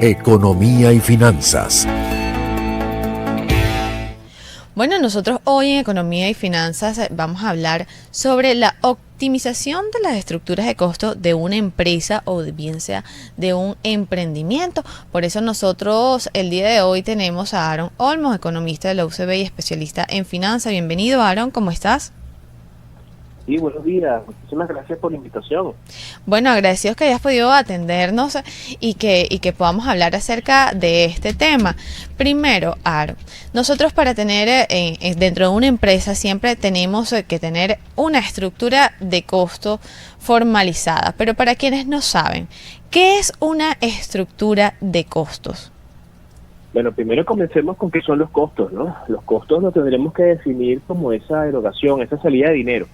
Economía y finanzas. Bueno, nosotros hoy en Economía y Finanzas vamos a hablar sobre la optimización de las estructuras de costo de una empresa o bien sea de un emprendimiento. Por eso nosotros el día de hoy tenemos a Aaron Olmos, economista de la UCB y especialista en finanzas. Bienvenido, Aaron, ¿cómo estás? Sí, buenos días. Muchísimas gracias por la invitación. Bueno, agradecidos que hayas podido atendernos y que podamos hablar acerca de este tema. Primero, Aaron, nosotros para tener dentro de una empresa siempre tenemos que tener una estructura de costo formalizada, pero para quienes no saben, ¿qué es una estructura de costos? Bueno, primero comencemos con qué son los costos, ¿no? Los costos los tendremos que definir como esa erogación, esa salida de dinero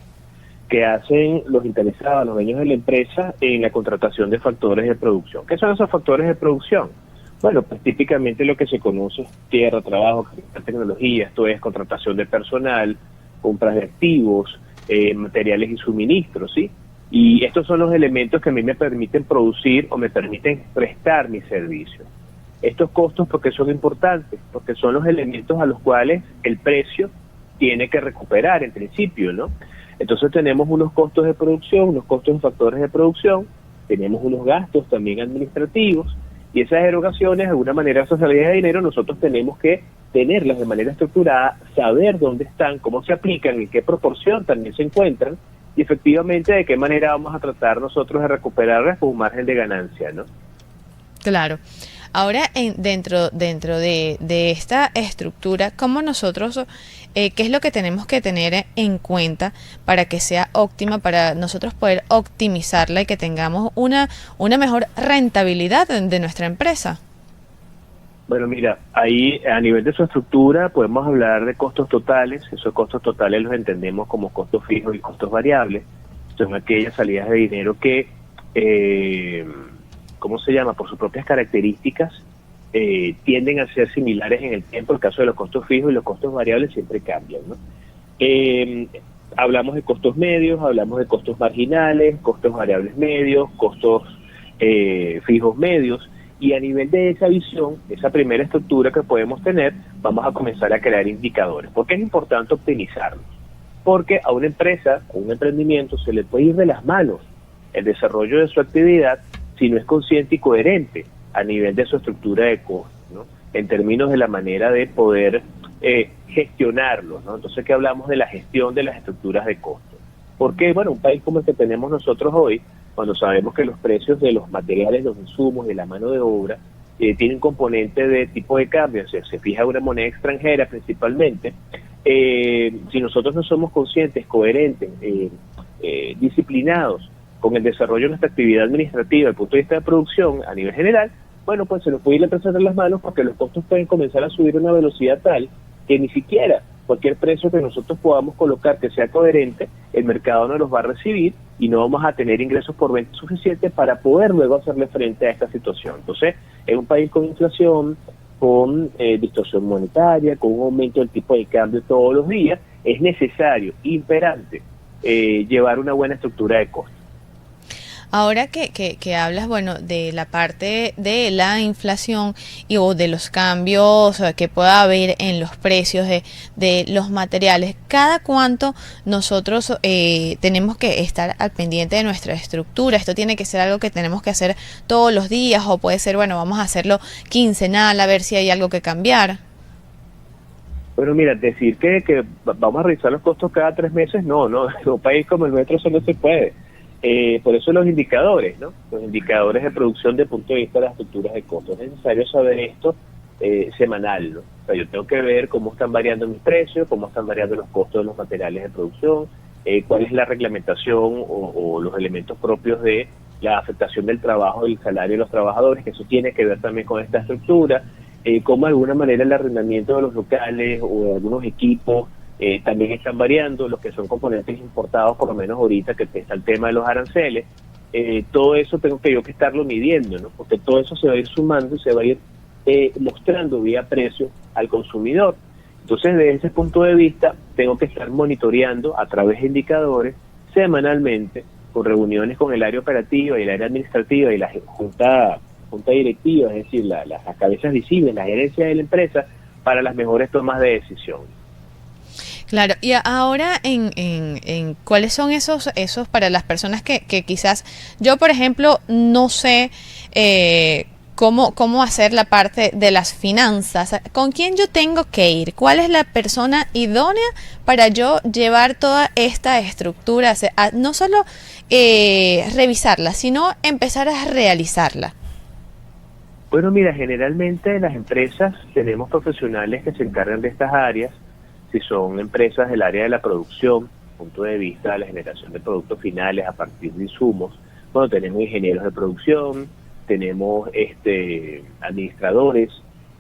que hacen los interesados, los dueños de la empresa en la contratación de factores de producción. ¿Qué son esos factores de producción? Bueno, pues típicamente lo que se conoce, tierra, trabajo, tecnología, esto es contratación de personal, compras de activos, materiales y suministros, ¿sí? Y estos son los elementos que a mí me permiten producir o me permiten prestar mi servicio. Estos costos, ¿por qué son importantes? Porque son los elementos a los cuales el precio tiene que recuperar en principio, ¿no? Entonces tenemos unos costos de producción, unos costos de factores de producción, tenemos unos gastos también administrativos, y esas erogaciones, de alguna manera, esas salidas de dinero, nosotros tenemos que tenerlas de manera estructurada, saber dónde están, cómo se aplican, en qué proporción también se encuentran, y efectivamente de qué manera vamos a tratar nosotros de recuperarlas con un margen de ganancia, ¿no? Claro. Ahora, dentro de esta estructura, ¿cómo nosotros, qué es lo que tenemos que tener en cuenta para que sea óptima, para nosotros poder optimizarla y que tengamos una mejor rentabilidad de nuestra empresa? Bueno, mira, ahí a nivel de su estructura podemos hablar de costos totales. Esos costos totales los entendemos como costos fijos y costos variables. Son aquellas salidas de dinero que... ¿cómo se llama? Por sus propias características, tienden a ser similares en el tiempo. El caso de los costos fijos y los costos variables siempre cambian, ¿no? Hablamos de costos medios, hablamos de costos marginales, costos variables medios, costos fijos medios, y a nivel de esa visión, esa primera estructura que podemos tener, vamos a comenzar a crear indicadores. ¿Por qué es importante optimizarlos? Porque a una empresa, a un emprendimiento, se le puede ir de las manos el desarrollo de su actividad si no es consciente y coherente a nivel de su estructura de costos, ¿no? En términos de la manera de poder gestionarlos, ¿no? Entonces, ¿qué hablamos de la gestión de las estructuras de costos? Porque, bueno, un país como el que tenemos nosotros hoy, cuando sabemos que los precios de los materiales, los insumos, de la mano de obra, tienen componente de tipo de cambio, o sea, se fija una moneda extranjera principalmente, si nosotros no somos conscientes, coherentes, disciplinados, con el desarrollo de nuestra actividad administrativa desde el punto de vista de producción a nivel general, bueno, pues se nos puede ir la empresa de las manos porque los costos pueden comenzar a subir a una velocidad tal que ni siquiera cualquier precio que nosotros podamos colocar que sea coherente, el mercado no los va a recibir y no vamos a tener ingresos por venta suficientes para poder luego hacerle frente a esta situación. Entonces, en un país con inflación, con distorsión monetaria, con un aumento del tipo de cambio todos los días, es necesario, imperante, llevar una buena estructura de costos. Ahora que hablas, bueno, de la parte de la inflación o de los cambios que pueda haber en los precios de los materiales, ¿cada cuánto nosotros tenemos que estar al pendiente de nuestra estructura? ¿Esto tiene que ser algo que tenemos que hacer todos los días o puede ser, bueno, vamos a hacerlo quincenal a ver si hay algo que cambiar? Bueno, mira, decir que vamos a revisar los costos cada 3 meses, no, en un país como el nuestro eso no se puede. Por eso los indicadores, ¿no? Los indicadores de producción desde el punto de vista de las estructuras de costos. Es necesario saber esto semanal, ¿no? O sea, yo tengo que ver cómo están variando mis precios, cómo están variando los costos de los materiales de producción, cuál es la reglamentación o los elementos propios de la afectación del trabajo y el salario de los trabajadores, que eso tiene que ver también con esta estructura, cómo de alguna manera el arrendamiento de los locales o de algunos equipos también están variando, los que son componentes importados, por lo menos ahorita que está el tema de los aranceles, todo eso tengo que yo que estarlo midiendo, ¿no? Porque todo eso se va a ir sumando y se va a ir mostrando vía precio al consumidor. Entonces, desde ese punto de vista, tengo que estar monitoreando a través de indicadores semanalmente, con reuniones con el área operativa y el área administrativa y la junta junta directiva, es decir, las cabezas visibles, la gerencia de la empresa, para las mejores tomas de decisión. Claro, y ahora ¿cuáles son esos para las personas que quizás, yo por ejemplo, no sé cómo hacer la parte de las finanzas? ¿Con quién yo tengo que ir? ¿Cuál es la persona idónea para yo llevar toda esta estructura? No solo revisarla, sino empezar a realizarla. Bueno, mira, generalmente en las empresas tenemos profesionales que se encargan de estas áreas. Si son empresas del área de la producción, punto de vista de la generación de productos finales a partir de insumos, bueno, tenemos ingenieros de producción, tenemos administradores,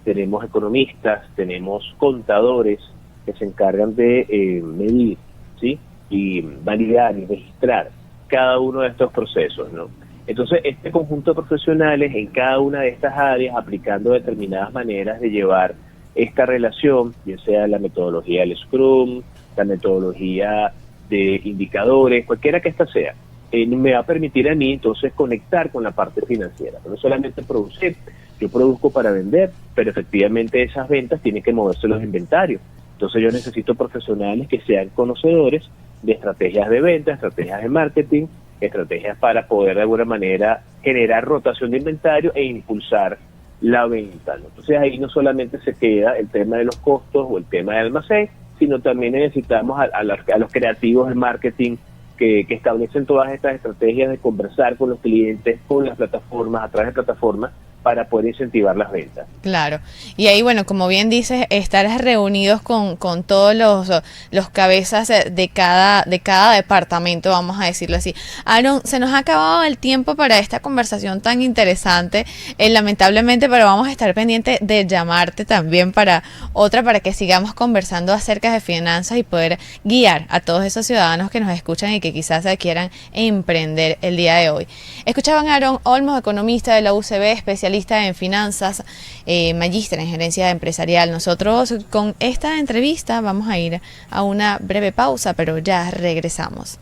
tenemos economistas, tenemos contadores que se encargan de medir, ¿sí? Y validar y registrar cada uno de estos procesos, ¿no? Entonces, este conjunto de profesionales en cada una de estas áreas, aplicando determinadas maneras de llevar esta relación, ya sea la metodología del Scrum, la metodología de indicadores, cualquiera que ésta sea, me va a permitir a mí entonces conectar con la parte financiera. No solamente producir, yo produzco para vender, pero efectivamente esas ventas tienen que moverse los inventarios. Entonces yo necesito profesionales que sean conocedores de estrategias de venta, estrategias de marketing, estrategias para poder de alguna manera generar rotación de inventario e impulsar la venta, ¿no? Entonces ahí no solamente se queda el tema de los costos o el tema del almacén, sino también necesitamos a los creativos de marketing que establecen todas estas estrategias de conversar con los clientes, con las plataformas, a través de plataformas, para poder incentivar las ventas. Claro, y ahí bueno, como bien dices, estar reunidos con todos los cabezas de cada departamento, vamos a decirlo así. Aaron, se nos ha acabado el tiempo para esta conversación tan interesante, lamentablemente, pero vamos a estar pendientes de llamarte también para que sigamos conversando acerca de finanzas y poder guiar a todos esos ciudadanos que nos escuchan y que quizás quieran emprender el día de hoy. Escuchaban a Aaron Olmos, economista de la UCB, especialista en finanzas, magíster en gerencia empresarial. Nosotros con esta entrevista vamos a ir a una breve pausa, pero ya regresamos.